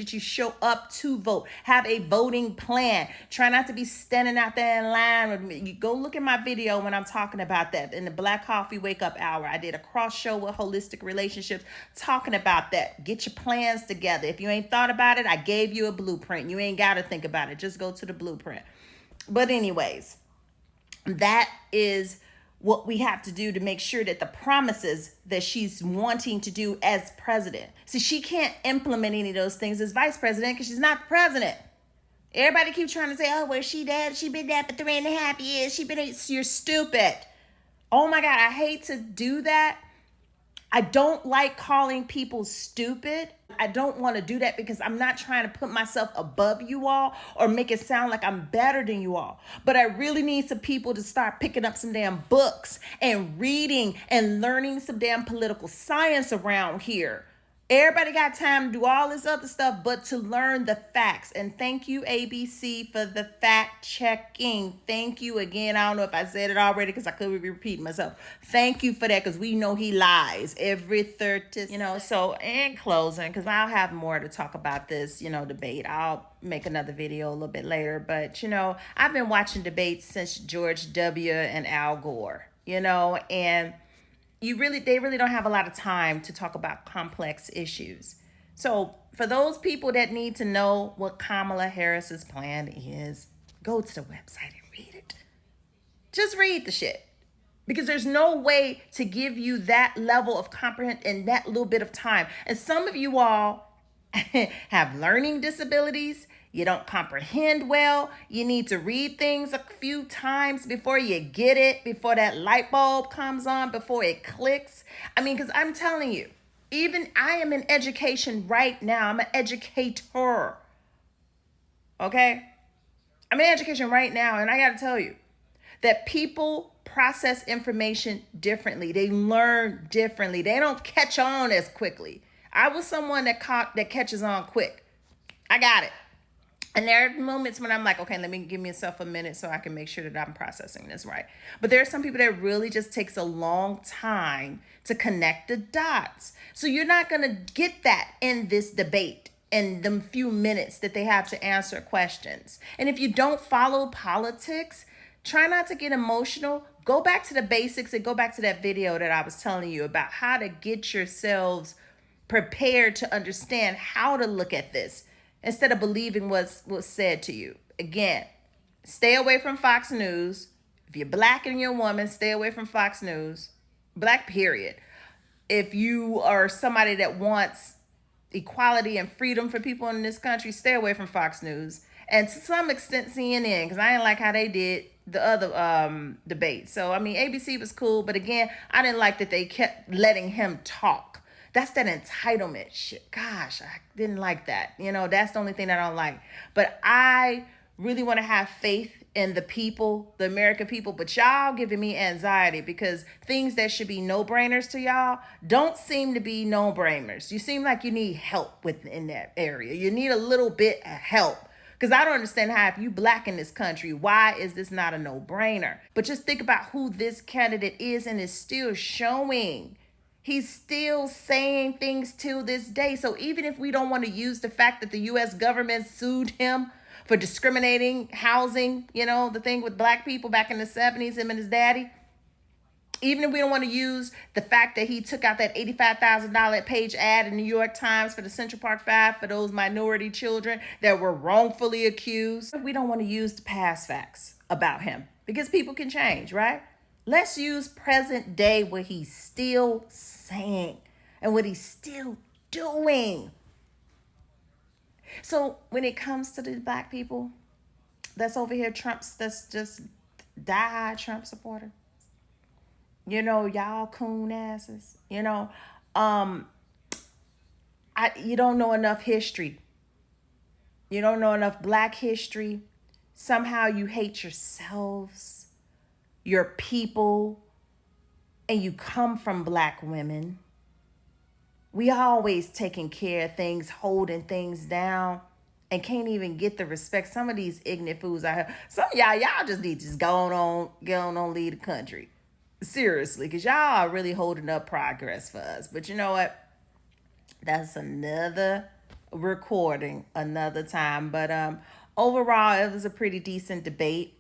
that you show up to vote. Have a voting plan. Try not to be standing out there in line with me. You go look at my video when I'm talking about that in the Black Coffee Wake Up Hour. I did a cross show with Holistic Relationships talking about that. Get your plans together. If you ain't thought about it, I gave you a blueprint. You ain't got to think about it. Just go to the blueprint. But anyways, that is what we have to do to make sure that the promises that she's wanting to do as president. See, she can't implement any of those things as vice president because she's not the president. Everybody keeps trying to say, oh, well, she dead. She been dead for 3.5 years. You're stupid. Oh my God, I hate to do that. I don't like calling people stupid. I don't want to do that because I'm not trying to put myself above you all or make it sound like I'm better than you all. But I really need some people to start picking up some damn books and reading and learning some damn political science around here. Everybody got time to do all this other stuff, but to learn the facts. And thank you, ABC, for the fact checking. Thank you again. I don't know if I said it already because I could be repeating myself. Thank you for that because we know he lies every 30. So in closing, because I'll have more to talk about this, debate. I'll make another video a little bit later. But, I've been watching debates since George W. and Al Gore, and they really don't have a lot of time to talk about complex issues. So for those people that need to know what Kamala Harris's plan is, go to the website and read it. Just read the shit. Because there's no way to give you that level of comprehension in that little bit of time. And some of you all have learning disabilities. You don't comprehend well. You need to read things a few times before you get it, before that light bulb comes on, before it clicks. Because I'm telling you, even I am in education right now. I'm an educator. Okay? I'm in education right now, and I got to tell you that people process information differently. They learn differently. They don't catch on as quickly. I was someone that catches on quick. I got it. And there are moments when I'm like, okay, let me give myself a minute so I can make sure that I'm processing this right. But there are some people that really just takes a long time to connect the dots. So you're not going to get that in this debate in the few minutes that they have to answer questions. And if you don't follow politics, try not to get emotional. Go back to the basics and go back to that video that I was telling you about how to get yourselves prepared to understand how to look at this instead of believing what's said to you. Again, stay away from Fox News. If you're black and you're a woman, stay away from Fox News. Black, period. If you are somebody that wants equality and freedom for people in this country, stay away from Fox News. And to some extent, CNN, because I didn't like how they did the other debate. So, ABC was cool. But again, I didn't like that they kept letting him talk. That's that entitlement shit. Gosh, I didn't like that. That's the only thing that I don't like. But I really want to have faith in the people, the American people. But y'all giving me anxiety because things that should be no-brainers to y'all don't seem to be no-brainers. You seem like you need help within that area. You need a little bit of help. Because I don't understand how, if you black in this country, why is this not a no-brainer? But just think about who this candidate is and is still showing. He's still saying things till this day. So even if we don't want to use the fact that the U.S. government sued him for discriminating housing, the thing with black people back in the 70s, him and his daddy. Even if we don't want to use the fact that he took out that $85,000 page ad in New York Times for the Central Park Five for those minority children that were wrongfully accused. We don't want to use the past facts about him because people can change, right? Let's use present day what he's still saying and what he's still doing. So when it comes to the black people that's over here, that's just die-hard Trump supporter. Y'all coon asses. You don't know enough history. You don't know enough black history. Somehow you hate yourselves, your people, and you come from black women. We always taking care of things, holding things down, and can't even get the respect. Some of these ignorant fools out here, some of y'all just need to just go on, leave the country. Seriously, because y'all are really holding up progress for us. But you know what? That's another recording another time. But overall, it was a pretty decent debate.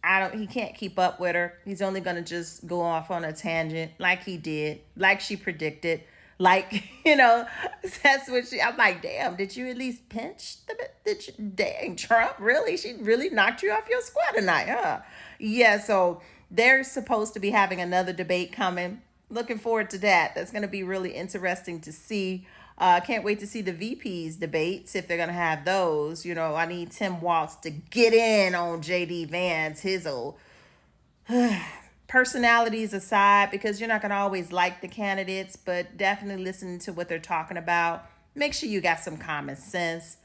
I don't He can't keep up with her. He's only gonna just go off on a tangent like he did, like she predicted. Like, that's what I'm like, damn, did you at least pinch the bit? Did you, dang, Trump, really? She really knocked you off your square tonight, huh? Yeah, so they're supposed to be having another debate coming. Looking forward to that. That's gonna be really interesting to see. Can't wait to see the VPs debates if they're gonna have those. I need Tim Walz to get in on JD Vance, his old personalities aside, because you're not gonna always like the candidates, but definitely listen to what they're talking about. Make sure you got some common sense,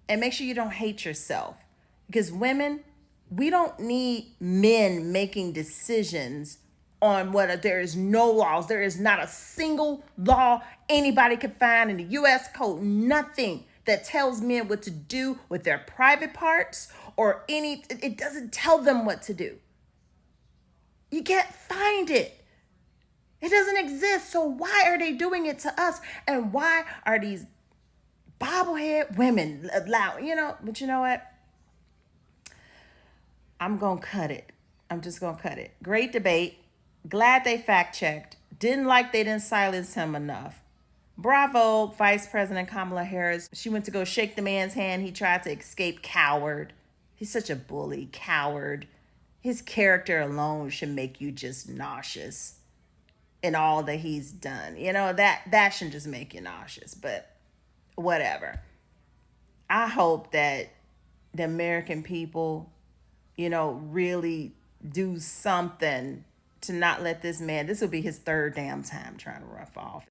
and make sure you don't hate yourself. Because women, we don't need men making decisions on what there is no laws. There is not a single law anybody can find in the US code, nothing that tells men what to do with their private parts or it doesn't tell them what to do. You can't find it. It doesn't exist. So why are they doing it to us? And why are these bobblehead women allowed? But you know what? I'm going to cut it. I'm just going to cut it. Great debate. Glad they fact checked. Didn't like they didn't silence him enough. Bravo, Vice President Kamala Harris. She went to go shake the man's hand. He tried to escape. Coward. He's such a bully. Coward. His character alone should make you just nauseous in all that he's done. That should just make you nauseous. But whatever. I hope that the American people, really do something to not let this man, this will be his third damn time trying to rough off